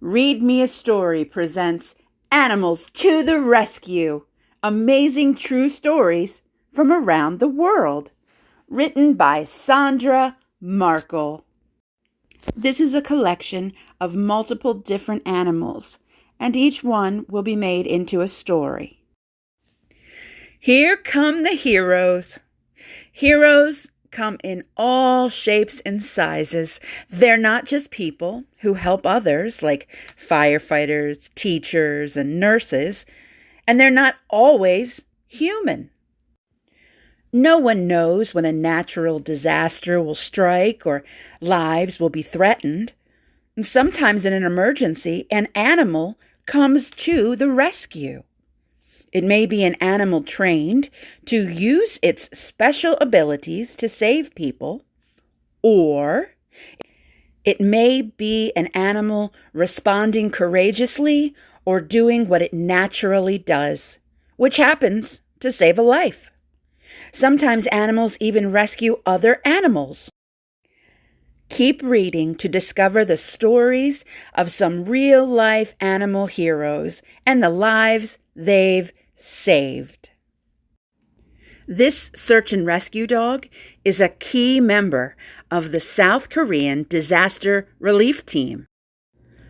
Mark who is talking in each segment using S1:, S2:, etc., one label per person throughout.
S1: Read Me a Story presents Animals to the Rescue, amazing true stories from around the world. Written by Sandra, Markle. This is a collection of multiple different animals, and each one will be made into a story. Here come the heroes. Heroes come in all shapes and sizes. They're not just people who help others, like firefighters, teachers, and nurses, and they're not always human. No one knows when a natural disaster will strike or lives will be threatened. And sometimes in an emergency, an animal comes to the rescue. It may be an animal trained to use its special abilities to save people, or it may be an animal responding courageously or doing what it naturally does, which happens to save a life. Sometimes animals even rescue other animals. Keep reading to discover the stories of some real-life animal heroes and the lives they've saved. This search and rescue dog is a key member of the South Korean disaster relief team.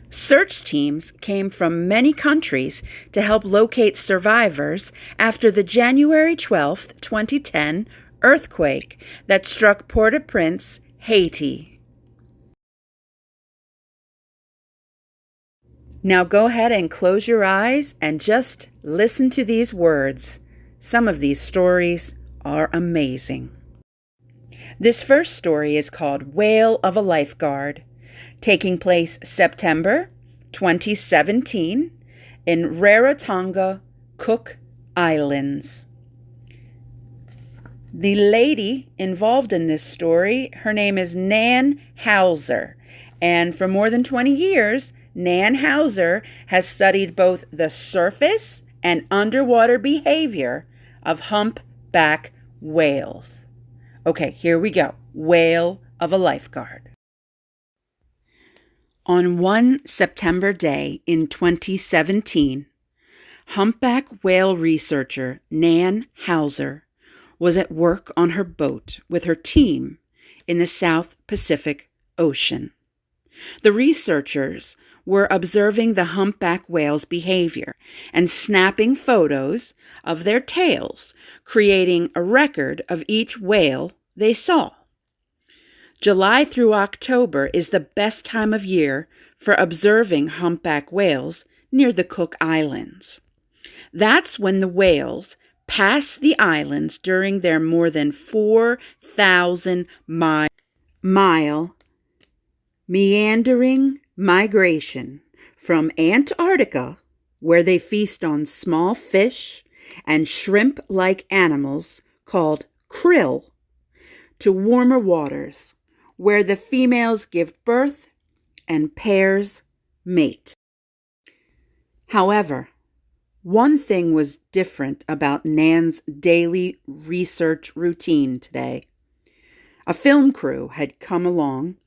S1: Search teams came from many countries to help locate survivors after the January 12, 2010 earthquake that struck Port-au-Prince, Haiti. Now go ahead and close your eyes and just listen to these words. Some of these stories are amazing. This first story is called Whale of a Lifeguard, taking place September 2017 in Rarotonga, Cook Islands. The lady involved in this story, her name is Nan Hauser, and for more than 20 years, Nan Hauser has studied both the surface and underwater behavior of humpback whales. Okay, here we go. Whale of a Lifeguard. On one September day in 2017, humpback whale researcher Nan Hauser was at work on her boat with her team in the South Pacific Ocean. The researchers were observing the humpback whale's behavior and snapping photos of their tails, creating a record of each whale they saw. July through October is the best time of year for observing humpback whales near the Cook Islands. That's when the whales pass the islands during their more than 4,000-mile meandering migration from Antarctica, where they feast on small fish and shrimp-like animals called krill, to warmer waters, where the females give birth and pairs mate. However, one thing was different about Nan's daily research routine today. A film crew had come along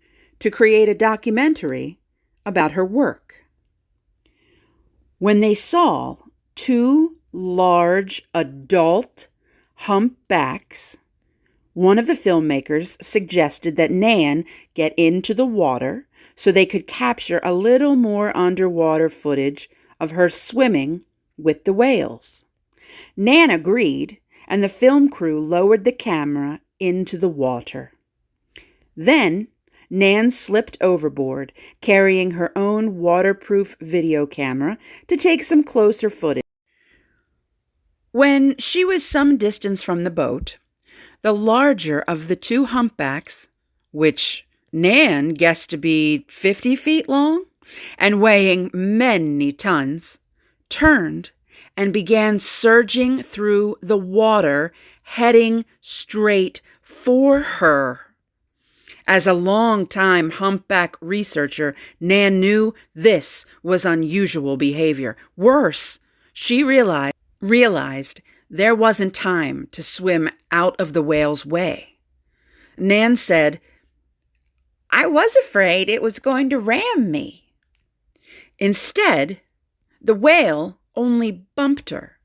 S1: to create a documentary about her work. When they saw two large adult humpbacks, one of the filmmakers suggested that Nan get into the water so they could capture a little more underwater footage of her swimming with the whales. Nan agreed, and the film crew lowered the camera into the water. Then Nan slipped overboard, carrying her own waterproof video camera to take some closer footage. When she was some distance from the boat, the larger of the two humpbacks, which Nan guessed to be 50 feet long and weighing many tons, turned and began surging through the water, heading straight for her. As a long-time humpback researcher, Nan knew this was unusual behavior. Worse, she realized there wasn't time to swim out of the whale's way. Nan said, "I was afraid it was going to ram me." Instead, the whale only bumped her.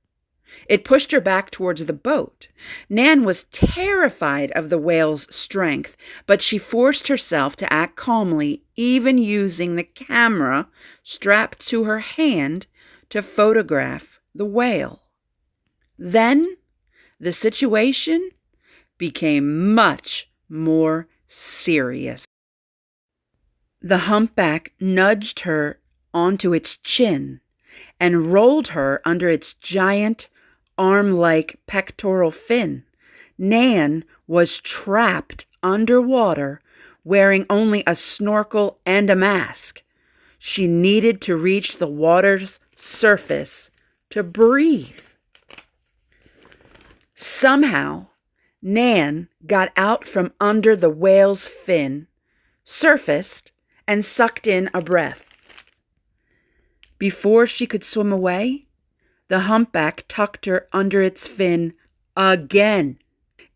S1: It pushed her back towards the boat. Nan was terrified of the whale's strength, but she forced herself to act calmly, even using the camera strapped to her hand to photograph the whale. Then, the situation became much more serious. The humpback nudged her onto its chin and rolled her under its giant, arm-like pectoral fin. Nan was trapped underwater, wearing only a snorkel and a mask. She needed to reach the water's surface to breathe. Somehow, Nan got out from under the whale's fin, surfaced, and sucked in a breath. Before she could swim away, the humpback tucked her under its fin again.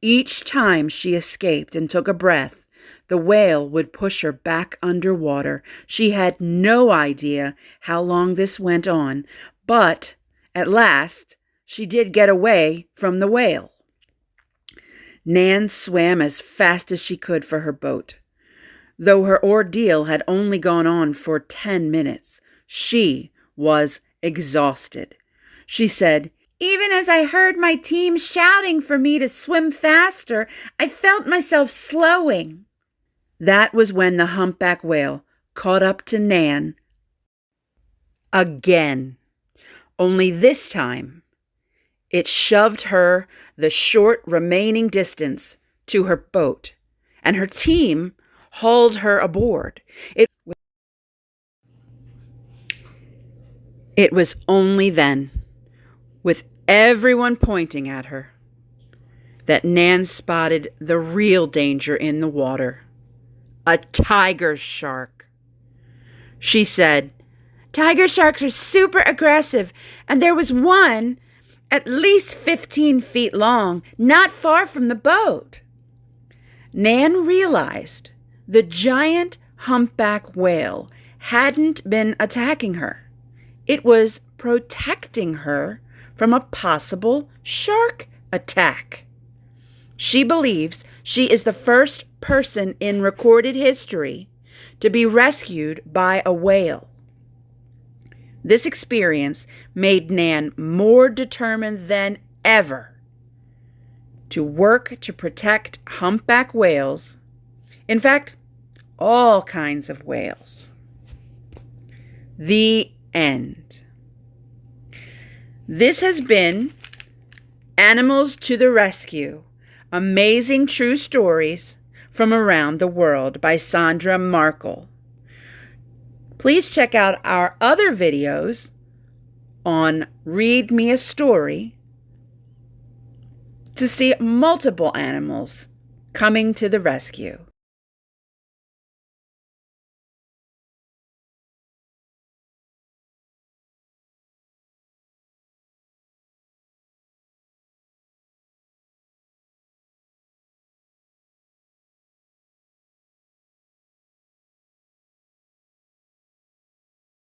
S1: Each time she escaped and took a breath, the whale would push her back underwater. She had no idea how long this went on, but at last she did get away from the whale. Nan swam as fast as she could for her boat. Though her ordeal had only gone on for 10 minutes, she was exhausted. She said, "Even as I heard my team shouting for me to swim faster, I felt myself slowing." That was when the humpback whale caught up to Nan again. Only this time, it shoved her the short remaining distance to her boat, and her team hauled her aboard. It was only then, with everyone pointing at her, that Nan spotted the real danger in the water: a tiger shark. She said, "Tiger sharks are super aggressive, and there was one at least 15 feet long, not far from the boat." Nan realized the giant humpback whale hadn't been attacking her. It was protecting her from a possible shark attack. She believes she is the first person in recorded history to be rescued by a whale. This experience made Nan more determined than ever to work to protect humpback whales. In fact, all kinds of whales. The end. This has been Animals to the Rescue: Amazing True Stories from Around the World by Sandra Markle. Please check out our other videos on Read Me a Story to see multiple animals coming to the rescue.